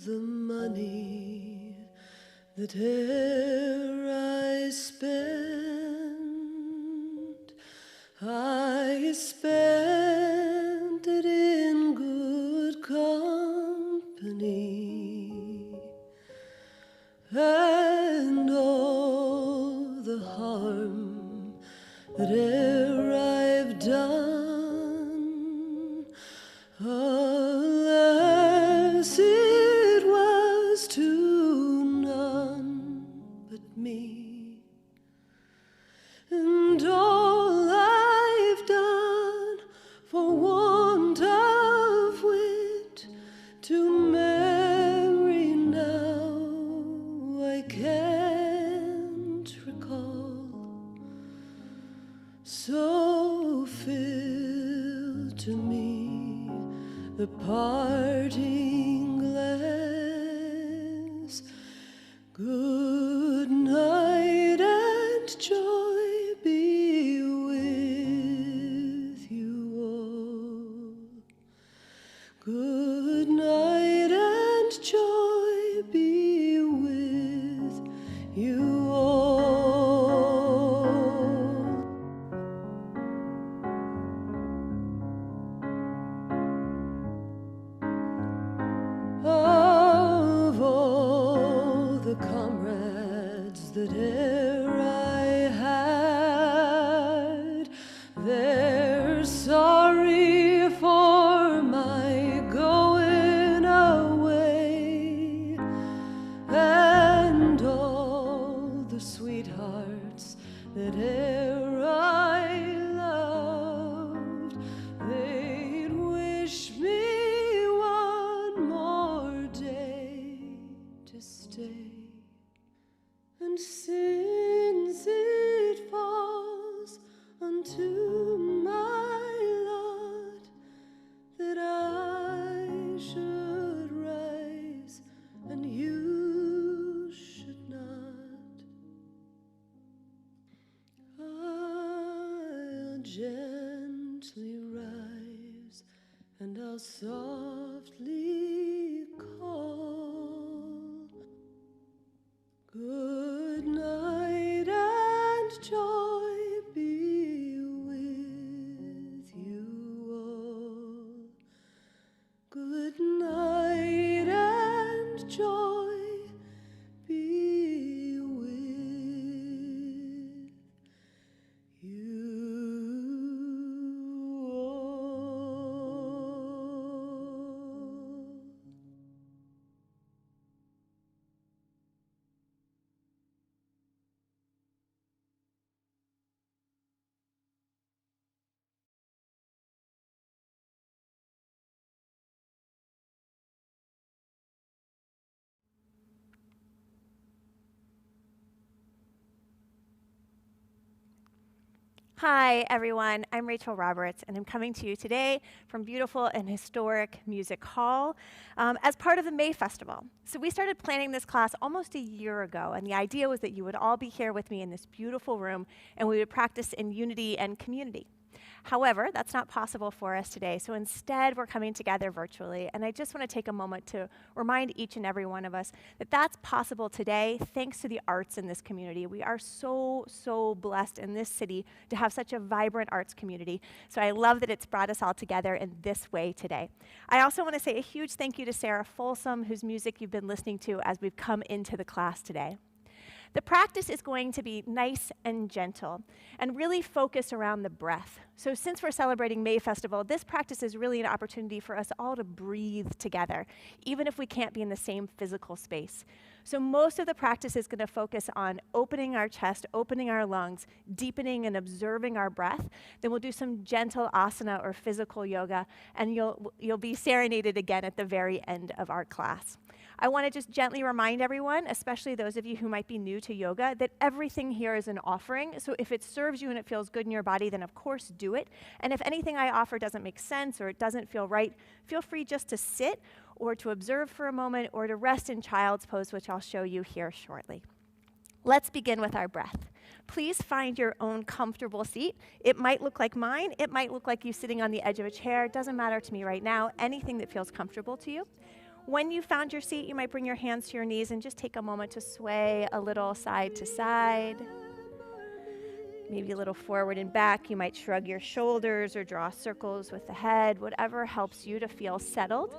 the money that e'er I spent, I spent it in good company, and all the harm that e'er I've done, alas, it was to none but me. And all I've done for want of wit to marry now I can't recall. So fill to me the parting glass. Good night and joy be with you all. Good night and joy be with you all. Of all the comrades that e'er I had, they're sorry for my going away, and all the sweethearts that e'er I loved, they'd wish me one more day to stay. And since it falls unto my lot that I should rise and you should not, I'll gently rise and I'll softly call. Good night and joy be with you all. Good night and joy be with you all. Hi, everyone. I'm Rachel Roberts, and I'm coming to you today from beautiful and historic Music Hall as part of the May Festival. So we started planning this class almost a year ago, and the idea was that you would all be here with me in this beautiful room, and we would practice in unity and community. However, that's not possible for us today, so instead we're coming together virtually, and I just want to take a moment to remind each and every one of us that that's possible today thanks to the arts in this community. We are so blessed in this city to have such a vibrant arts community, so I love that it's brought us all together in this way today. I also want to say a huge thank you to Sarah Folsom, whose music you've been listening to as we've come into the class today. The practice is going to be nice and gentle and really focused around the breath. So since we're celebrating May Festival, this practice is really an opportunity for us all to breathe together, even if we can't be in the same physical space. So most of the practice is going to focus on opening our chest, opening our lungs, deepening and observing our breath. Then we'll do some gentle asana or physical yoga, and you'll be serenaded again at the very end of our class. I want to just gently remind everyone, especially those of you who might be new to yoga, that everything here is an offering. So if it serves you and it feels good in your body, then of course do it. And if anything I offer doesn't make sense or it doesn't feel right, feel free just to sit or to observe for a moment or to rest in child's pose, which I'll show you here shortly. Let's begin with our breath. Please find your own comfortable seat. It might look like mine. It might look like you sitting on the edge of a chair. It doesn't matter to me right now. Anything that feels comfortable to you. When you found your seat, you might bring your hands to your knees and just take a moment to sway a little side to side. Maybe a little forward and back. You might shrug your shoulders or draw circles with the head, whatever helps you to feel settled.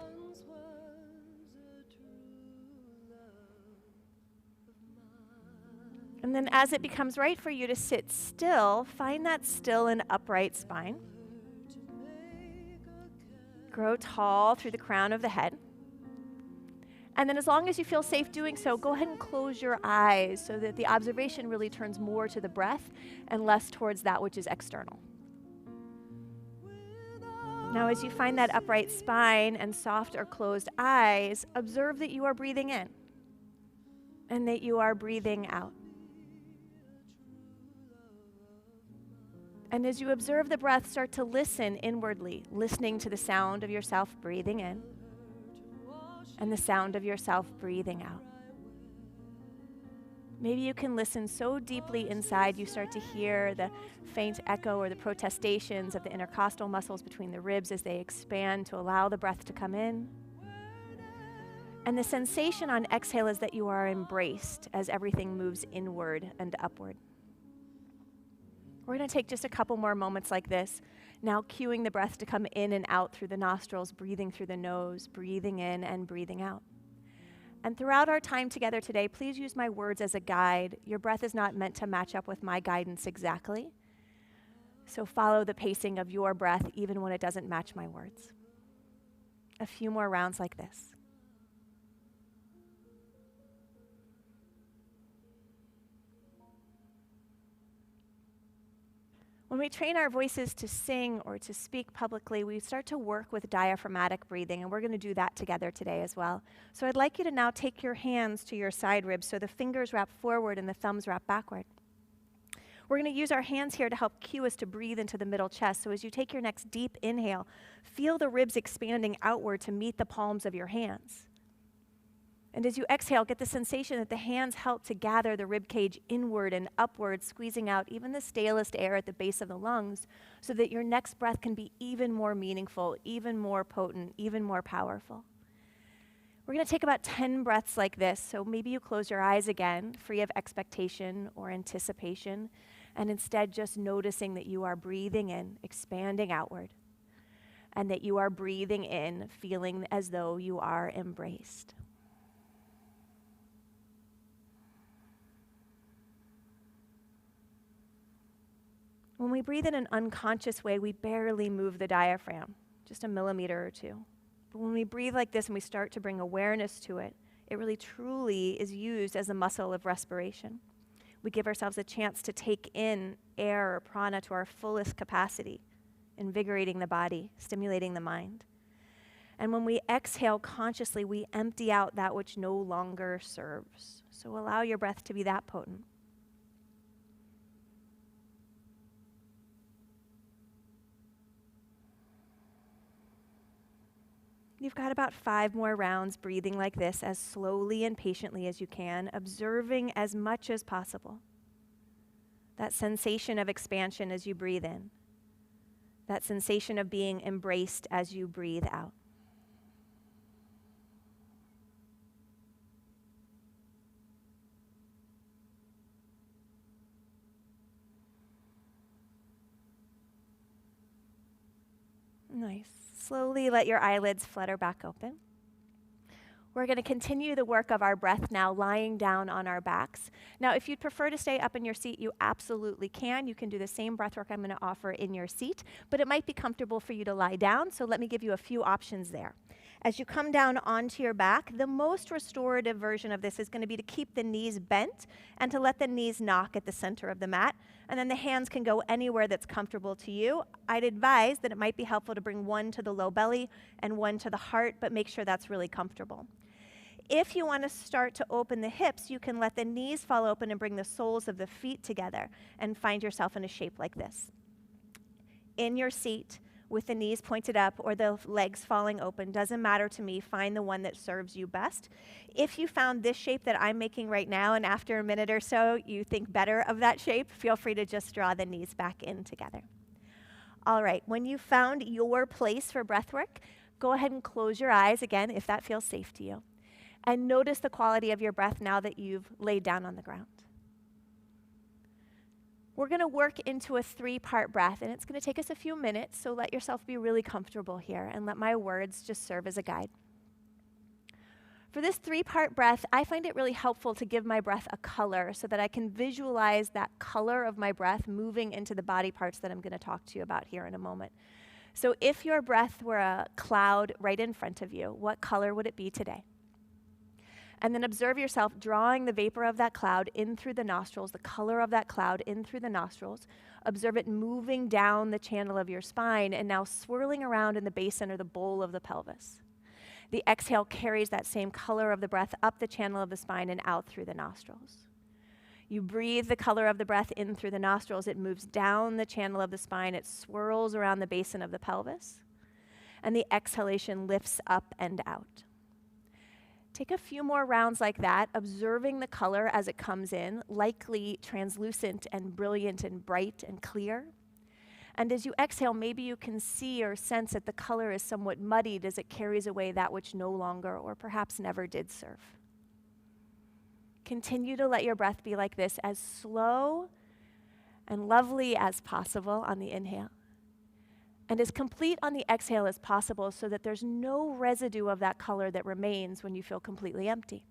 And then as it becomes right for you to sit still, find that still and upright spine. Grow tall through the crown of the head. And then as long as you feel safe doing so, go ahead and close your eyes so that the observation really turns more to the breath and less towards that which is external. Now, as you find that upright spine and soft or closed eyes, observe that you are breathing in and that you are breathing out. And as you observe the breath, start to listen inwardly, listening to the sound of yourself breathing in and the sound of yourself breathing out. Maybe you can listen so deeply inside you start to hear the faint echo or the protestations of the intercostal muscles between the ribs as they expand to allow the breath to come in. And the sensation on exhale is that you are embraced as everything moves inward and upward. We're going to take just a couple more moments like this, now cueing the breath to come in and out through the nostrils, breathing through the nose, breathing in and breathing out. And throughout our time together today, please use my words as a guide. Your breath is not meant to match up with my guidance exactly. So follow the pacing of your breath even when it doesn't match my words. A few more rounds like this. When we train our voices to sing or to speak publicly, we start to work with diaphragmatic breathing, and we're going to do that together today as well. So I'd like you to now take your hands to your side ribs so the fingers wrap forward and the thumbs wrap backward. We're going to use our hands here to help cue us to breathe into the middle chest. So as you take your next deep inhale, feel the ribs expanding outward to meet the palms of your hands. And as you exhale, get the sensation that the hands help to gather the rib cage inward and upward, squeezing out even the stalest air at the base of the lungs so that your next breath can be even more meaningful, even more potent, even more powerful. We're going to take about 10 breaths like this, so maybe you close your eyes again, free of expectation or anticipation, and instead just noticing that you are breathing in, expanding outward, and that you are breathing in, feeling as though you are embraced. When we breathe in an unconscious way, we barely move the diaphragm, just a millimeter or two. But when we breathe like this and we start to bring awareness to it, it really truly is used as a muscle of respiration. We give ourselves a chance to take in air or prana to our fullest capacity, invigorating the body, stimulating the mind. And when we exhale consciously, we empty out that which no longer serves. So allow your breath to be that potent. You've got about 5 more rounds breathing like this as slowly and patiently as you can, observing as much as possible. That sensation of expansion as you breathe in. That sensation of being embraced as you breathe out. Nice. Slowly let your eyelids flutter back open. We're going to continue the work of our breath now, lying down on our backs. Now, if you'd prefer to stay up in your seat, you absolutely can. You can do the same breath work I'm going to offer in your seat, but it might be comfortable for you to lie down, so let me give you a few options there. As you come down onto your back, the most restorative version of this is going to be to keep the knees bent and to let the knees knock at the center of the mat, and then the hands can go anywhere that's comfortable to you. I'd advise that it might be helpful to bring one to the low belly and one to the heart, but make sure that's really comfortable. If you want to start to open the hips, you can let the knees fall open and bring the soles of the feet together and find yourself in a shape like this. In your seat, with the knees pointed up or the legs falling open, doesn't matter to me, find the one that serves you best. If you found this shape that I'm making right now and after a minute or so you think better of that shape, feel free to just draw the knees back in together. All right, when you found your place for breath work, Go ahead and close your eyes again if that feels safe to you. And notice the quality of your breath now that you've laid down on the ground. We're going to work into a 3-part breath, and it's going to take us a few minutes, so let yourself be really comfortable here and let my words just serve as a guide. For this 3-part breath, I find it really helpful to give my breath a color so that I can visualize that color of my breath moving into the body parts that I'm going to talk to you about here in a moment. So if your breath were a cloud right in front of you, what color would it be today? And then observe yourself drawing the vapor of that cloud in through the nostrils, the color of that cloud in through the nostrils. Observe it moving down the channel of your spine and now swirling around in the basin or the bowl of the pelvis. The exhale carries that same color of the breath up the channel of the spine and out through the nostrils. You breathe the color of the breath in through the nostrils. It moves down the channel of the spine. It swirls around the basin of the pelvis. And the exhalation lifts up and out. Take a few more rounds like that, observing the color as it comes in, likely translucent and brilliant and bright and clear. And as you exhale, maybe you can see or sense that the color is somewhat muddied as it carries away that which no longer or perhaps never did serve. Continue to let your breath be like this, as slow and lovely as possible on the inhale, and as complete on the exhale as possible so that there's no residue of that color that remains when you feel completely empty.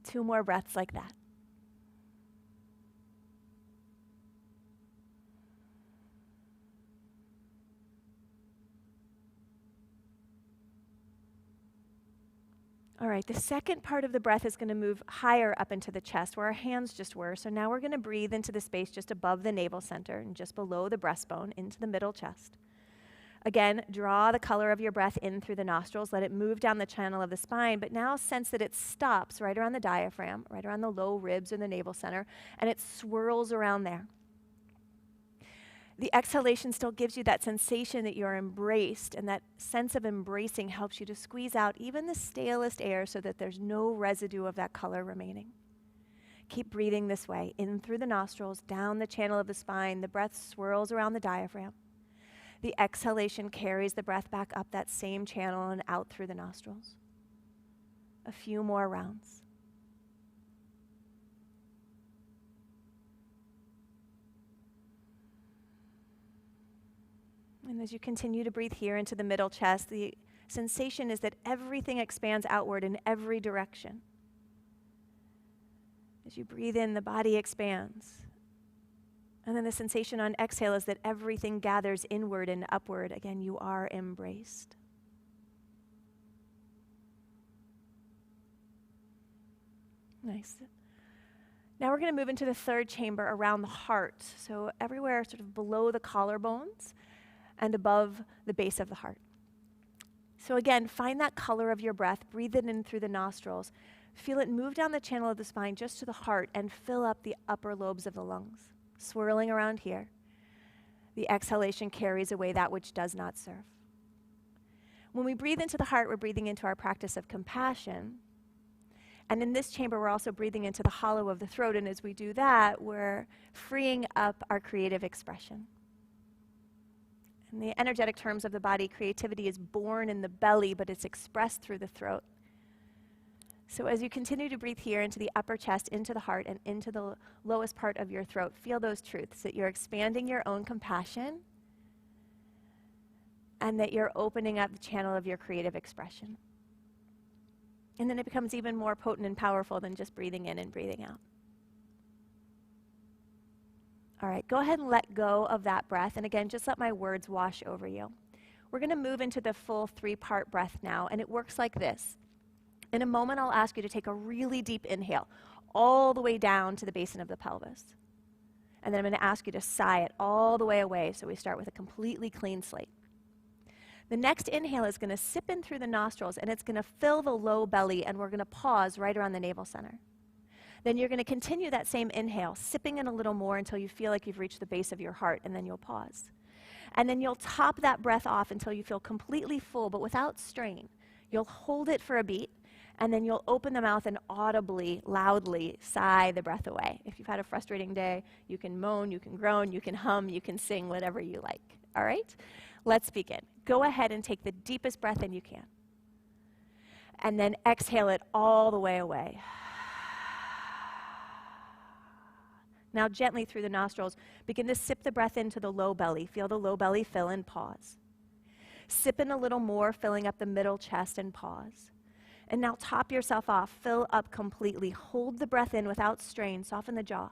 2 more breaths like that. All right, the second part of the breath is going to move higher up into the chest where our hands just were. So now we're going to breathe into the space just above the navel center and just below the breastbone into the middle chest. Again, draw the color of your breath in through the nostrils. Let it move down the channel of the spine, but now sense that it stops right around the diaphragm, right around the low ribs or the navel center, and it swirls around there. The exhalation still gives you that sensation that you're embraced, and that sense of embracing helps you to squeeze out even the stalest air so that there's no residue of that color remaining. Keep breathing this way, in through the nostrils, down the channel of the spine. The breath swirls around the diaphragm. The exhalation carries the breath back up that same channel and out through the nostrils. A few more rounds. And as you continue to breathe here into the middle chest, the sensation is that everything expands outward in every direction. As you breathe in, the body expands. And then the sensation on exhale is that everything gathers inward and upward. Again, you are embraced. Nice. Now we're going to move into the 3rd chamber around the heart. So everywhere sort of below the collarbones and above the base of the heart. So again, find that color of your breath, breathe it in through the nostrils, feel it move down the channel of the spine just to the heart and fill up the upper lobes of the lungs, swirling around here. The exhalation carries away that which does not serve. When we breathe into the heart, we're breathing into our practice of compassion. And in this chamber, we're also breathing into the hollow of the throat, and as we do that, we're freeing up our creative expression. In the energetic terms of the body, creativity is born in the belly, but it's expressed through the throat. So as you continue to breathe here into the upper chest, into the heart, and into the lowest part of your throat, feel those truths, that you're expanding your own compassion and that you're opening up the channel of your creative expression. And then it becomes even more potent and powerful than just breathing in and breathing out. All right, go ahead and let go of that breath. And again, just let my words wash over you. We're going to move into the full 3-part breath now, and it works like this. In a moment, I'll ask you to take a really deep inhale all the way down to the basin of the pelvis. And then I'm going to ask you to sigh it all the way away, so we start with a completely clean slate. The next inhale is going to sip in through the nostrils, and it's going to fill the low belly, and we're going to pause right around the navel center. Then you're going to continue that same inhale, sipping in a little more until you feel like you've reached the base of your heart, and then you'll pause. And then you'll top that breath off until you feel completely full, but without strain. You'll hold it for a beat, and then you'll open the mouth and audibly, loudly sigh the breath away. If you've had a frustrating day, you can moan, you can groan, you can hum, you can sing, whatever you like. All right? Let's begin. Go ahead and take the deepest breath in you can. And then exhale it all the way away. Now gently through the nostrils, begin to sip the breath into the low belly. Feel the low belly fill and pause. Sip in a little more, filling up the middle chest and pause. And now top yourself off, fill up completely. Hold the breath in without strain, soften the jaw.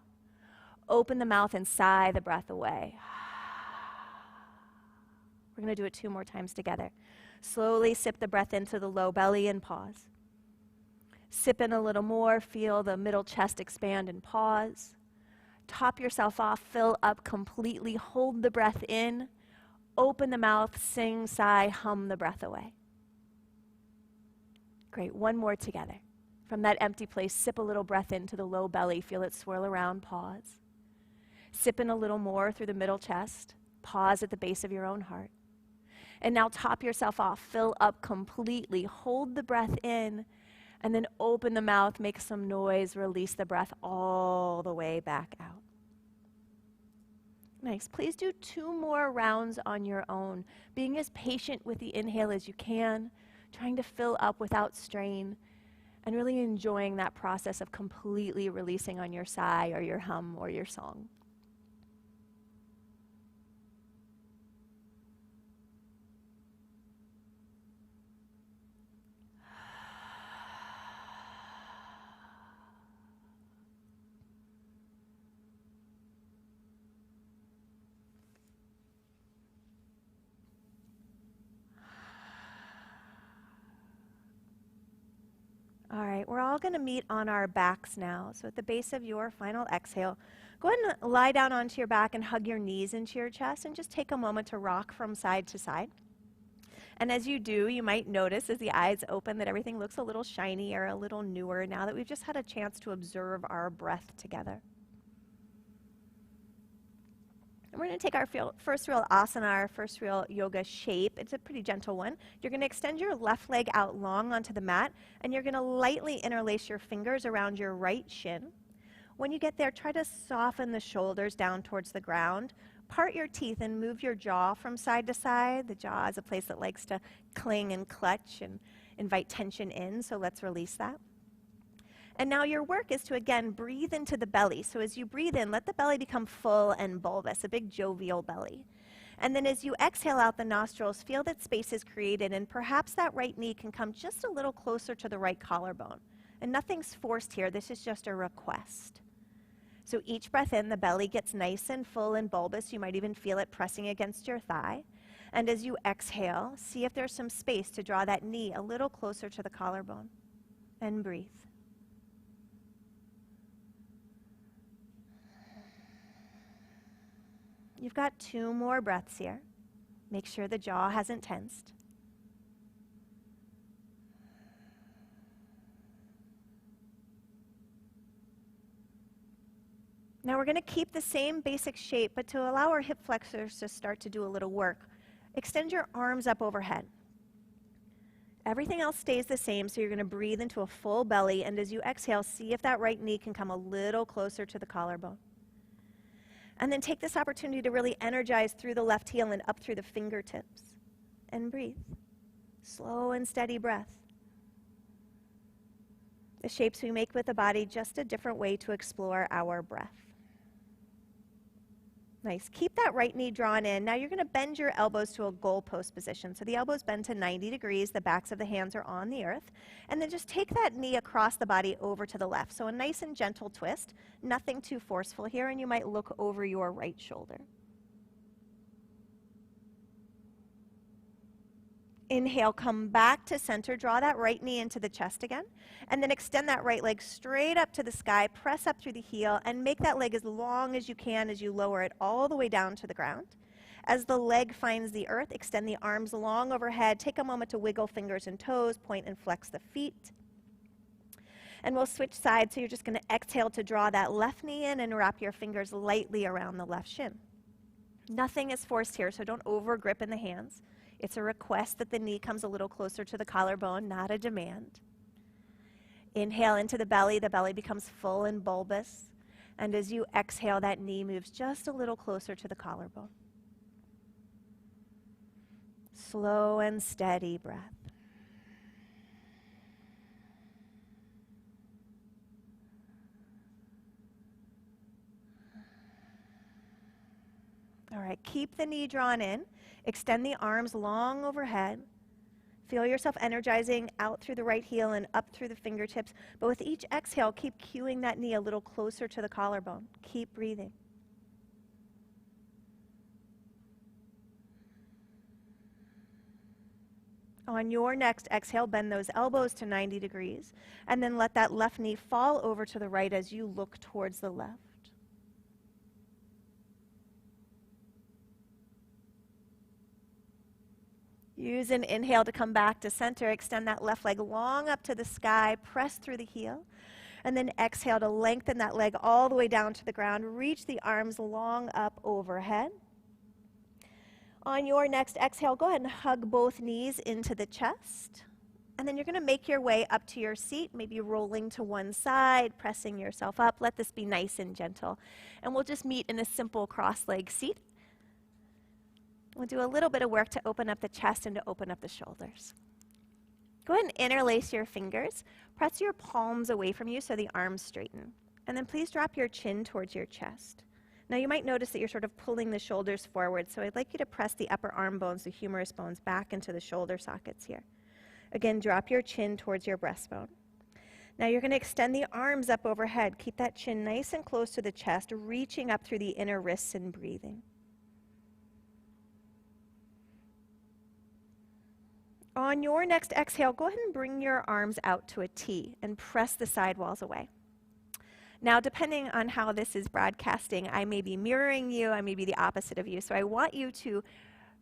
Open the mouth and sigh the breath away. We're going to do it 2 more times together. Slowly sip the breath into the low belly and pause. Sip in a little more, feel the middle chest expand and pause. Top yourself off, fill up completely, hold the breath in, open the mouth, sing, sigh, hum the breath away. Great, 1 more together. From that empty place, sip a little breath into the low belly, feel it swirl around, pause. Sip in a little more through the middle chest, pause at the base of your own heart. And now top yourself off, fill up completely, hold the breath in, and then open the mouth, make some noise, release the breath all the way back out. Nice. Please do 2 more rounds on your own, being as patient with the inhale as you can, trying to fill up without strain, and really enjoying that process of completely releasing on your sigh or your hum or your song. All right, we're all going to meet on our backs now. So at the base of your final exhale, go ahead and lie down onto your back and hug your knees into your chest and just take a moment to rock from side to side. And as you do, you might notice as the eyes open that everything looks a little shiny or a little newer now that we've just had a chance to observe our breath together. And we're going to take our first real asana, our first real yoga shape. It's a pretty gentle one. You're going to extend your left leg out long onto the mat, and you're going to lightly interlace your fingers around your right shin. When you get there, try to soften the shoulders down towards the ground. Part your teeth and move your jaw from side to side. The jaw is a place that likes to cling and clutch and invite tension in, so let's release that. And now your work is to, again, breathe into the belly. So as you breathe in, let the belly become full and bulbous, a big jovial belly. And then as you exhale out the nostrils, feel that space is created, and perhaps that right knee can come just a little closer to the right collarbone. And nothing's forced here. This is just a request. So each breath in, the belly gets nice and full and bulbous. You might even feel it pressing against your thigh. And as you exhale, see if there's some space to draw that knee a little closer to the collarbone. And breathe. You've got 2 more breaths here. Make sure the jaw hasn't tensed. Now we're going to keep the same basic shape, but to allow our hip flexors to start to do a little work, extend your arms up overhead. Everything else stays the same, so you're going to breathe into a full belly, and as you exhale, see if that right knee can come a little closer to the collarbone. And then take this opportunity to really energize through the left heel and up through the fingertips. And breathe. Slow and steady breath. The shapes we make with the body, just a different way to explore our breath. Nice. Keep that right knee drawn in. Now you're going to bend your elbows to a goalpost position. So the elbows bend to 90 degrees. The backs of the hands are on the earth. And then just take that knee across the body over to the left. So a nice and gentle twist. Nothing too forceful here. And you might look over your right shoulder. Inhale, come back to center. Draw that right knee into the chest again. And then extend that right leg straight up to the sky. Press up through the heel and make that leg as long as you can as you lower it all the way down to the ground. As the leg finds the earth, extend the arms long overhead. Take a moment to wiggle fingers and toes. Point and flex the feet. And we'll switch sides. So you're just going to exhale to draw that left knee in and wrap your fingers lightly around the left shin. Nothing is forced here, so don't over grip in the hands. It's a request that the knee comes a little closer to the collarbone, not a demand. Inhale into the belly becomes full and bulbous. And as you exhale, that knee moves just a little closer to the collarbone. Slow and steady breath. All right, keep the knee drawn in. Extend the arms long overhead. Feel yourself energizing out through the right heel and up through the fingertips. But with each exhale, keep cueing that knee a little closer to the collarbone. Keep breathing. On your next exhale, bend those elbows to 90 degrees, and then let that left knee fall over to the right as you look towards the left. Use an inhale to come back to center. Extend that left leg long up to the sky. Press through the heel. And then exhale to lengthen that leg all the way down to the ground. Reach the arms long up overhead. On your next exhale, go ahead and hug both knees into the chest. And then you're going to make your way up to your seat, maybe rolling to one side, pressing yourself up. Let this be nice and gentle. And we'll just meet in a simple cross-leg seat. We'll do a little bit of work to open up the chest and to open up the shoulders. Go ahead and interlace your fingers. Press your palms away from you so the arms straighten. And then please drop your chin towards your chest. Now you might notice that you're sort of pulling the shoulders forward, so I'd like you to press the upper arm bones, the humerus bones, back into the shoulder sockets here. Again, drop your chin towards your breastbone. Now you're going to extend the arms up overhead. Keep that chin nice and close to the chest, reaching up through the inner wrists and breathing. On your next exhale, go ahead and bring your arms out to a T and press the sidewalls away. Now, depending on how this is broadcasting, I may be mirroring you, I may be the opposite of you, so I want you to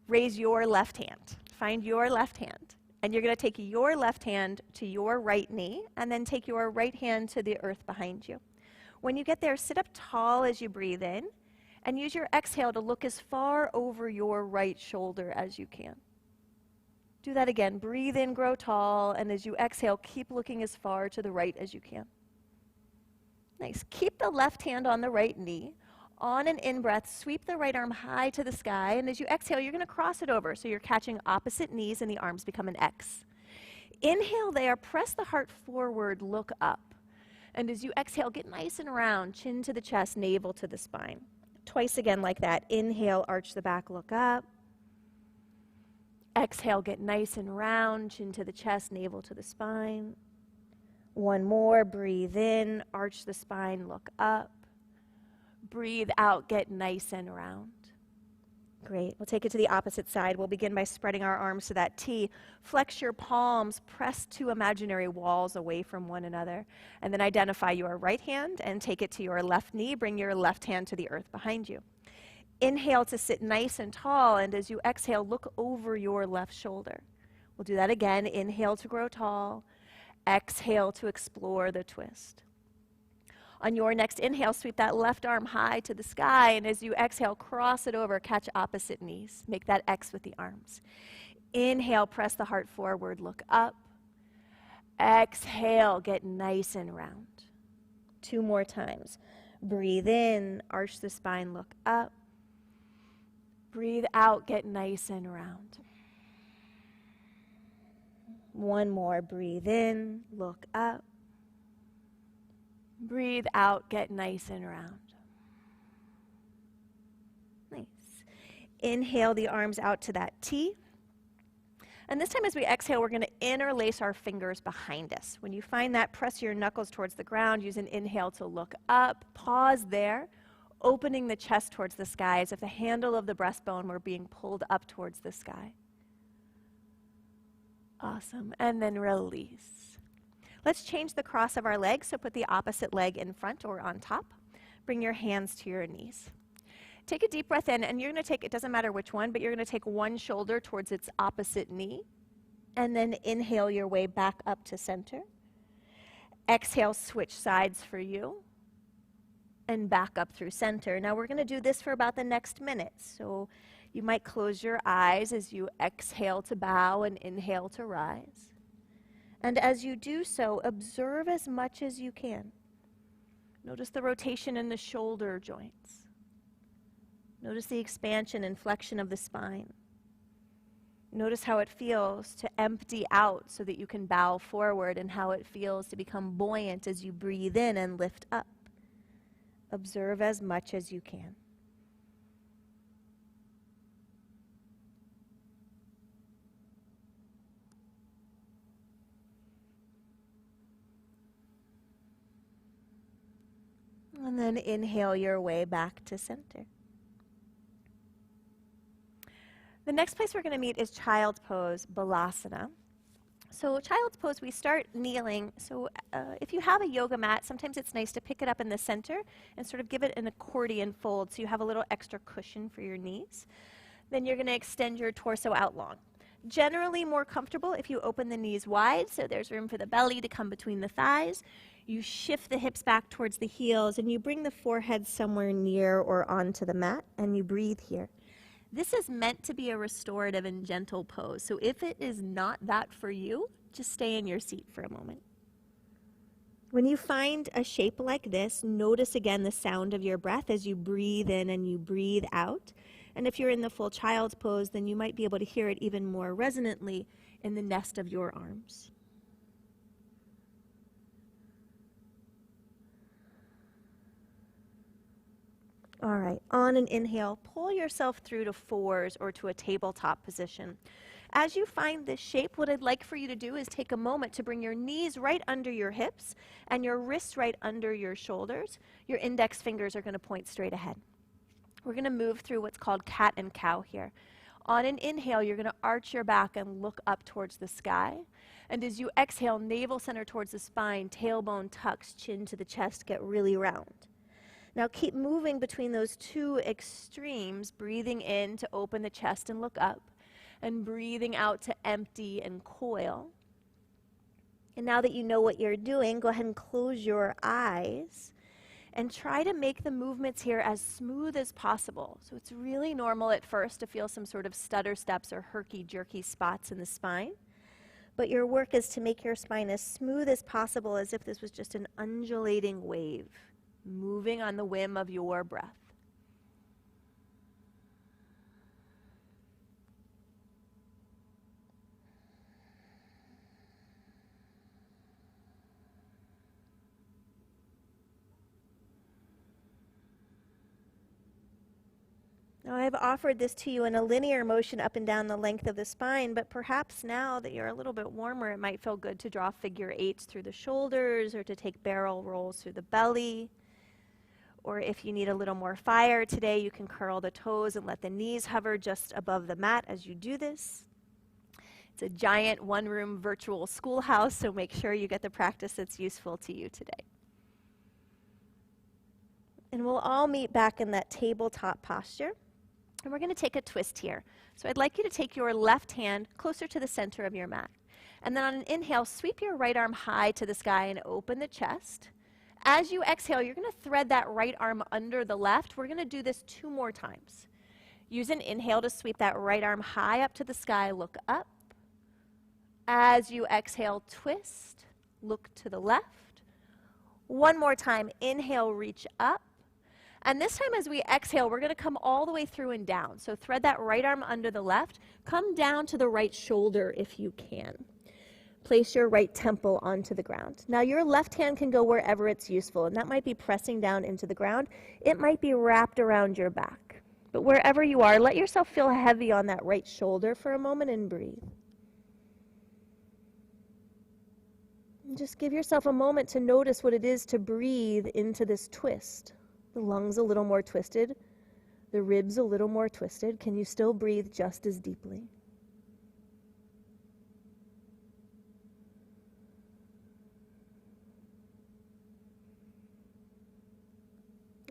raise your left hand. Find your left hand, and you're going to take your left hand to your right knee, and then take your right hand to the earth behind you. When you get there, sit up tall as you breathe in, and use your exhale to look as far over your right shoulder as you can. Do that again. Breathe in, grow tall, and as you exhale, keep looking as far to the right as you can. Nice. Keep the left hand on the right knee. On an in-breath, sweep the right arm high to the sky, and as you exhale, you're going to cross it over, so you're catching opposite knees and the arms become an X. Inhale there, press the heart forward, look up. And as you exhale, get nice and round, chin to the chest, navel to the spine. Twice again like that. Inhale, arch the back, look up. Exhale, get nice and round, chin to the chest, navel to the spine. One more, breathe in, arch the spine, look up. Breathe out, get nice and round. Great, we'll take it to the opposite side. We'll begin by spreading our arms to that T. Flex your palms, press two imaginary walls away from one another. And then identify your right hand and take it to your left knee. Bring your left hand to the earth behind you. Inhale to sit nice and tall, and as you exhale, look over your left shoulder. We'll do that again. Inhale to grow tall. Exhale to explore the twist. On your next inhale, sweep that left arm high to the sky, and as you exhale, cross it over, catch opposite knees. Make that X with the arms. Inhale, press the heart forward, look up. Exhale, get nice and round. Two more times. Breathe in, arch the spine, look up. Breathe out, get nice and round. One more, breathe in, look up. Breathe out, get nice and round. Nice. Inhale the arms out to that T. And this time as we exhale, we're going to interlace our fingers behind us. When you find that, press your knuckles towards the ground. Use an inhale to look up. Pause there, opening the chest towards the sky as if the handle of the breastbone were being pulled up towards the sky. Awesome. And then release. Let's change the cross of our legs, so put the opposite leg in front or on top. Bring your hands to your knees. Take a deep breath in, and you're going to take, it doesn't matter which one, but you're going to take one shoulder towards its opposite knee, and then inhale your way back up to center. Exhale, switch sides for you, and back up through center. Now we're going to do this for about the next minute, so you might close your eyes as you exhale to bow and inhale to rise. And as you do so, observe as much as you can. Notice the rotation in the shoulder joints. Notice the expansion and flexion of the spine. Notice how it feels to empty out so that you can bow forward, and how it feels to become buoyant as you breathe in and lift up. Observe as much as you can. And then inhale your way back to center. The next place we're going to meet is Child's Pose, Balasana. So Child's Pose, we start kneeling. So if you have a yoga mat, sometimes it's nice to pick it up in the center and sort of give it an accordion fold so you have a little extra cushion for your knees. Then you're going to extend your torso out long. Generally more comfortable if you open the knees wide, so there's room for the belly to come between the thighs. You shift the hips back towards the heels, and you bring the forehead somewhere near or onto the mat, and you breathe here. This is meant to be a restorative and gentle pose, so if it is not that for you, just stay in your seat for a moment. When you find a shape like this, notice again the sound of your breath as you breathe in and you breathe out. And if you're in the full child's pose, then you might be able to hear it even more resonantly in the nest of your arms. All right, on an inhale, pull yourself through to fours or to a tabletop position. As you find this shape, what I'd like for you to do is take a moment to bring your knees right under your hips and your wrists right under your shoulders. Your index fingers are going to point straight ahead. We're going to move through what's called cat and cow here. On an inhale, you're going to arch your back and look up towards the sky. And as you exhale, navel center towards the spine, tailbone tucks, chin to the chest, get really round. Now keep moving between those two extremes, breathing in to open the chest and look up, and breathing out to empty and coil. And now that you know what you're doing, go ahead and close your eyes and try to make the movements here as smooth as possible. So it's really normal at first to feel some sort of stutter steps or herky-jerky spots in the spine. But your work is to make your spine as smooth as possible, as if this was just an undulating wave, moving on the whim of your breath. Now, I've offered this to you in a linear motion up and down the length of the spine, but perhaps now that you're a little bit warmer, it might feel good to draw figure eights through the shoulders or to take barrel rolls through the belly. Or if you need a little more fire today, you can curl the toes and let the knees hover just above the mat as you do this. It's a giant one-room virtual schoolhouse, so make sure you get the practice that's useful to you today. And we'll all meet back in that tabletop posture. And we're going to take a twist here. So I'd like you to take your left hand closer to the center of your mat. And then on an inhale, sweep your right arm high to the sky and open the chest. As you exhale, you're going to thread that right arm under the left. We're going to do this 2 more times. Use an inhale to sweep that right arm high up to the sky, look up. As you exhale, twist, look to the left. 1 more time, inhale, reach up. And this time as we exhale, we're going to come all the way through and down. So thread that right arm under the left. Come down to the right shoulder if you can. Place your right temple onto the ground. Now your left hand can go wherever it's useful, and that might be pressing down into the ground. It might be wrapped around your back. But wherever you are, let yourself feel heavy on that right shoulder for a moment and breathe. And just give yourself a moment to notice what it is to breathe into this twist. The lungs a little more twisted, the ribs a little more twisted. Can you still breathe just as deeply?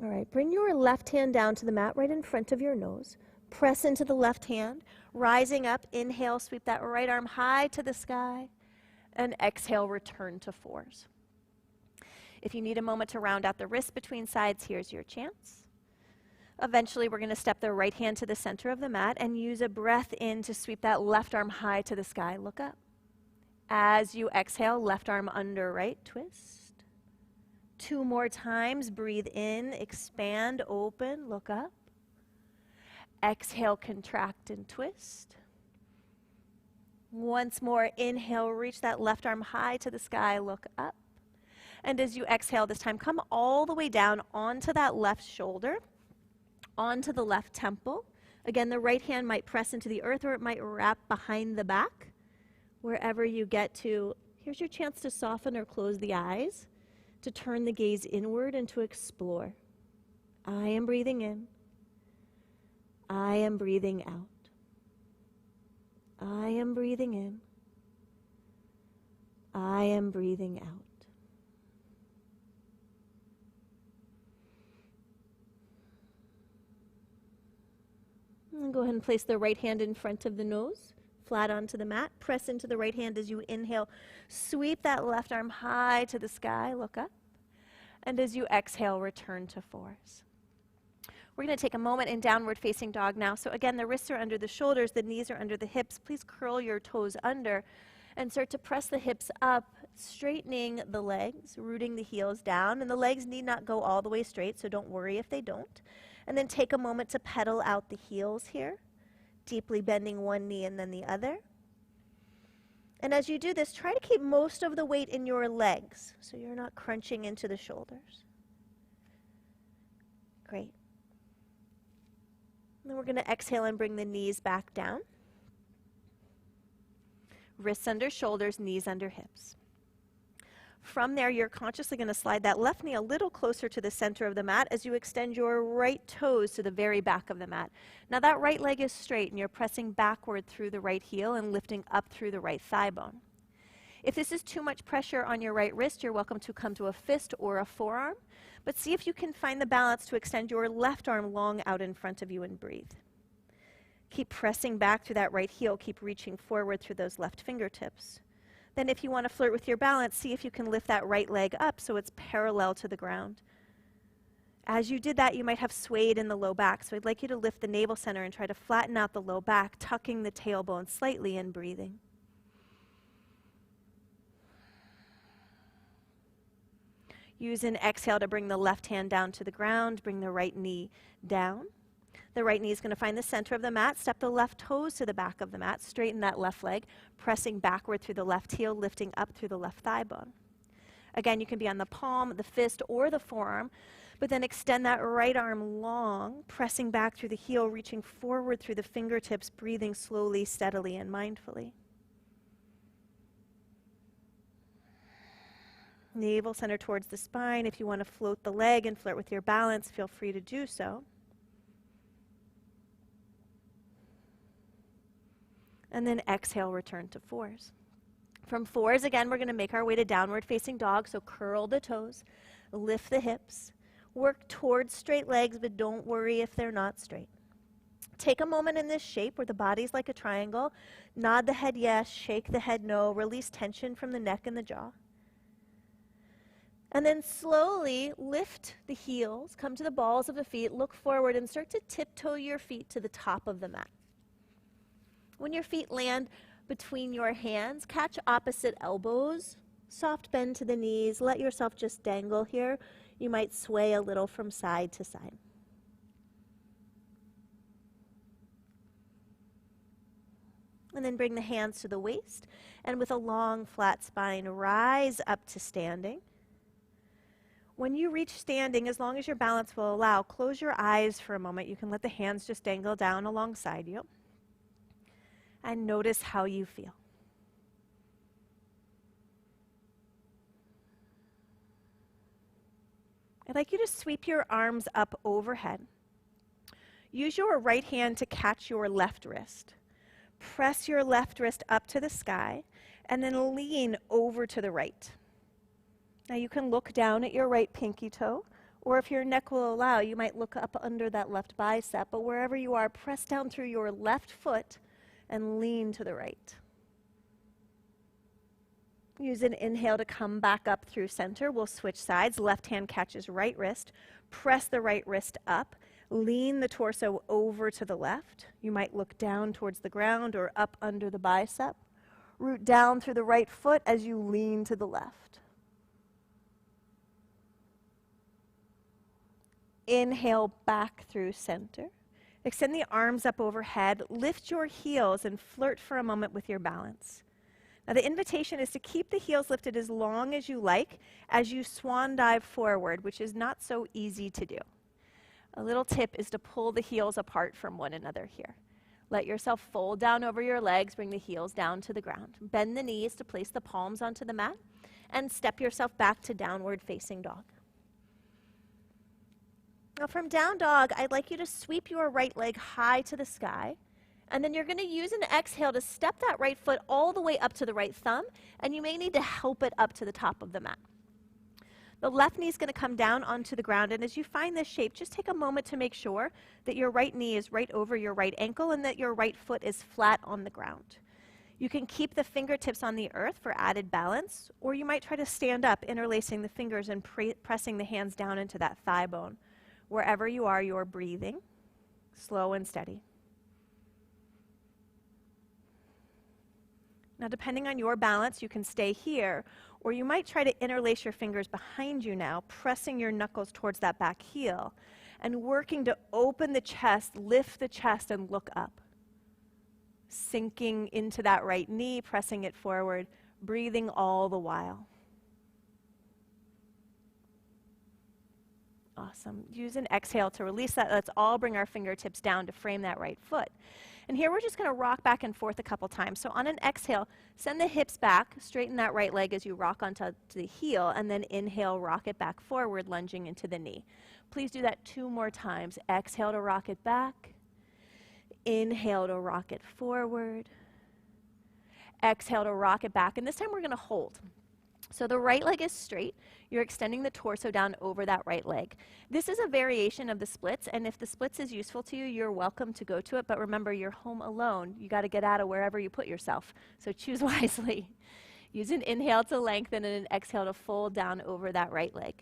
All right, bring your left hand down to the mat right in front of your nose. Press into the left hand, rising up, inhale, sweep that right arm high to the sky, and exhale, return to fours. If you need a moment to round out the wrists between sides, here's your chance. Eventually, we're going to step the right hand to the center of the mat and use a breath in to sweep that left arm high to the sky, look up. As you exhale, left arm under right, twist. 2 more times, breathe in, expand, open, look up. Exhale, contract and twist. Once more, inhale, reach that left arm high to the sky, look up. And as you exhale this time, come all the way down onto that left shoulder, onto the left temple. Again, the right hand might press into the earth or it might wrap behind the back. Wherever you get to, here's your chance to soften or close the eyes, to turn the gaze inward and to explore. I am breathing in. I am breathing out. I am breathing in. I am breathing out. And go ahead and place the right hand in front of the nose, flat onto the mat. Press into the right hand as you inhale. Sweep that left arm high to the sky, look up. And as you exhale, return to fours. We're going to take a moment in downward facing dog now. So again, the wrists are under the shoulders, the knees are under the hips. Please curl your toes under and start to press the hips up, straightening the legs, rooting the heels down. And the legs need not go all the way straight, so don't worry if they don't. And then take a moment to pedal out the heels here, deeply bending one knee and then the other. And as you do this, try to keep most of the weight in your legs, so you're not crunching into the shoulders. Great. And then we're going to exhale and bring the knees back down. Wrists under shoulders, knees under hips. From there, you're consciously going to slide that left knee a little closer to the center of the mat as you extend your right toes to the very back of the mat. Now that right leg is straight and you're pressing backward through the right heel and lifting up through the right thigh bone. If this is too much pressure on your right wrist, you're welcome to come to a fist or a forearm, but see if you can find the balance to extend your left arm long out in front of you and breathe. Keep pressing back through that right heel. Keep reaching forward through those left fingertips. Then if you want to flirt with your balance, see if you can lift that right leg up so it's parallel to the ground. As you did that, you might have swayed in the low back, so I'd like you to lift the navel center and try to flatten out the low back, tucking the tailbone slightly and breathing. Use an exhale to bring the left hand down to the ground, bring the right knee down. The right knee is going to find the center of the mat. Step the left toes to the back of the mat. Straighten that left leg, pressing backward through the left heel, lifting up through the left thigh bone. Again, you can be on the palm, the fist, or the forearm, but then extend that right arm long, pressing back through the heel, reaching forward through the fingertips, breathing slowly, steadily, and mindfully. Navel center towards the spine. If you want to float the leg and flirt with your balance, feel free to do so. And then exhale, return to fours. From fours, again, we're going to make our way to downward facing dog. So curl the toes, lift the hips, work towards straight legs, but don't worry if they're not straight. Take a moment in this shape where the body's like a triangle. Nod the head yes, shake the head no, release tension from the neck and the jaw. And then slowly lift the heels, come to the balls of the feet, look forward, and start to tiptoe your feet to the top of the mat. When your feet land between your hands, catch opposite elbows, soft bend to the knees, let yourself just dangle here. You might sway a little from side to side. And then bring the hands to the waist, and with a long, flat spine, rise up to standing. When you reach standing, as long as your balance will allow, close your eyes for a moment. You can let the hands just dangle down alongside you. And notice how you feel. I'd like you to sweep your arms up overhead. Use your right hand to catch your left wrist. Press your left wrist up to the sky, and then lean over to the right. Now you can look down at your right pinky toe, or if your neck will allow, you might look up under that left bicep, but wherever you are, press down through your left foot and lean to the right. Use an inhale to come back up through center. We'll switch sides. Left hand catches right wrist. Press the right wrist up. Lean the torso over to the left. You might look down towards the ground or up under the bicep. Root down through the right foot as you lean to the left. Inhale back through center. Extend the arms up overhead, lift your heels, and flirt for a moment with your balance. Now the invitation is to keep the heels lifted as long as you like as you swan dive forward, which is not so easy to do. A little tip is to pull the heels apart from one another here. Let yourself fold down over your legs, bring the heels down to the ground. Bend the knees to place the palms onto the mat, and step yourself back to downward facing dog. Now from down dog, I'd like you to sweep your right leg high to the sky, and then you're going to use an exhale to step that right foot all the way up to the right thumb, and you may need to help it up to the top of the mat. The left knee is going to come down onto the ground, and as you find this shape, just take a moment to make sure that your right knee is right over your right ankle and that your right foot is flat on the ground. You can keep the fingertips on the earth for added balance, or you might try to stand up, interlacing the fingers and pressing the hands down into that thigh bone. Wherever you are, you're breathing, slow and steady. Now, depending on your balance, you can stay here, or you might try to interlace your fingers behind you now, pressing your knuckles towards that back heel, and working to open the chest, lift the chest, and look up. Sinking into that right knee, pressing it forward, breathing all the while. Awesome. Use an exhale to release that. Let's all bring our fingertips down to frame that right foot. And here we're just going to rock back and forth a couple times. So on an exhale, send the hips back, straighten that right leg as you rock onto the heel, and then inhale, rock it back forward, lunging into the knee. Please do that 2 more times. Exhale to rock it back. Inhale to rock it forward. Exhale to rock it back. And this time we're going to hold. So the right leg is straight. You're extending the torso down over that right leg. This is a variation of the splits, and if the splits is useful to you, you're welcome to go to it, but remember, you're home alone. You got to get out of wherever you put yourself, so choose wisely. Use an inhale to lengthen and an exhale to fold down over that right leg.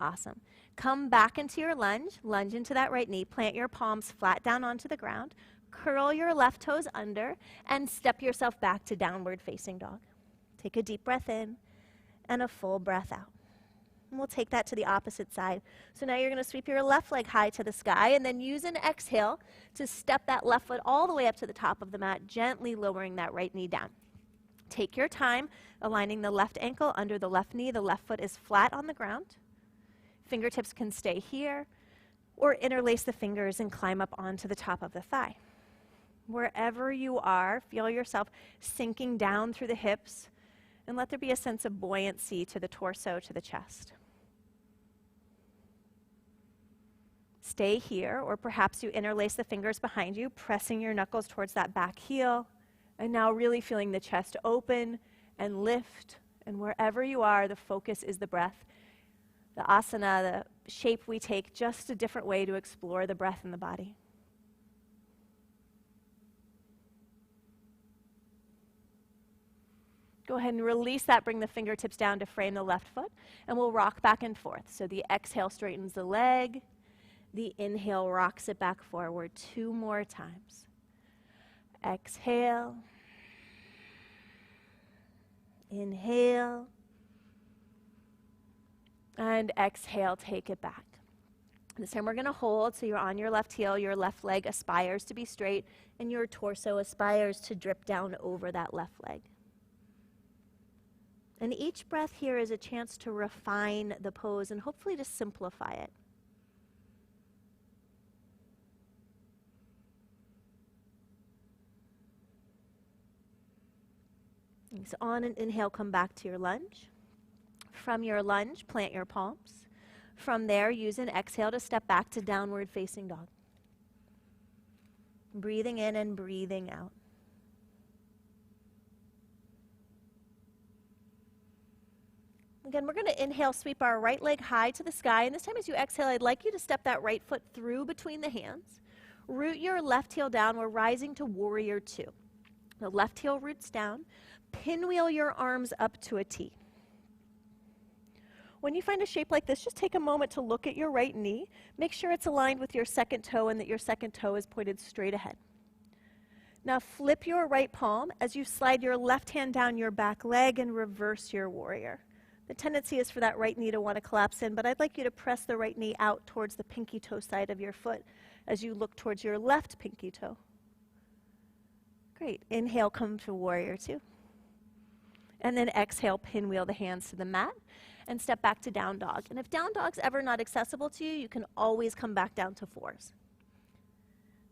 Awesome. Come back into your lunge. Lunge into that right knee. Plant your palms flat down onto the ground. Curl your left toes under and step yourself back to downward facing dog. Take a deep breath in and a full breath out. And we'll take that to the opposite side. So now you're going to sweep your left leg high to the sky and then use an exhale to step that left foot all the way up to the top of the mat, gently lowering that right knee down. Take your time aligning the left ankle under the left knee. The left foot is flat on the ground. Fingertips can stay here or interlace the fingers and climb up onto the top of the thigh. Wherever you are, feel yourself sinking down through the hips and let there be a sense of buoyancy to the torso, to the chest. Stay here, or perhaps you interlace the fingers behind you, pressing your knuckles towards that back heel, and now really feeling the chest open and lift, and wherever you are, the focus is the breath. The asana, the shape we take, just a different way to explore the breath in the body. Go ahead and release that. Bring the fingertips down to frame the left foot, and we'll rock back and forth. So the exhale straightens the leg. The inhale rocks it back forward 2 more times. Exhale. Inhale. And exhale, take it back. This time we're going to hold, so you're on your left heel, your left leg aspires to be straight, and your torso aspires to drip down over that left leg. And each breath here is a chance to refine the pose and hopefully to simplify it. So on an inhale, come back to your lunge. From your lunge, plant your palms. From there, use an exhale to step back to downward facing dog. Breathing in and breathing out. Again, we're going to inhale, sweep our right leg high to the sky, and this time as you exhale, I'd like you to step that right foot through between the hands. Root your left heel down. We're rising to warrior 2. The left heel roots down. Pinwheel your arms up to a T. When you find a shape like this, just take a moment to look at your right knee. Make sure it's aligned with your second toe and that your second toe is pointed straight ahead. Now flip your right palm as you slide your left hand down your back leg and reverse your warrior. The tendency is for that right knee to want to collapse in, but I'd like you to press the right knee out towards the pinky toe side of your foot as you look towards your left pinky toe. Great. Inhale, come to warrior two. And then exhale, pinwheel the hands to the mat and step back to down dog. And if down dog's ever not accessible to you, you can always come back down to fours.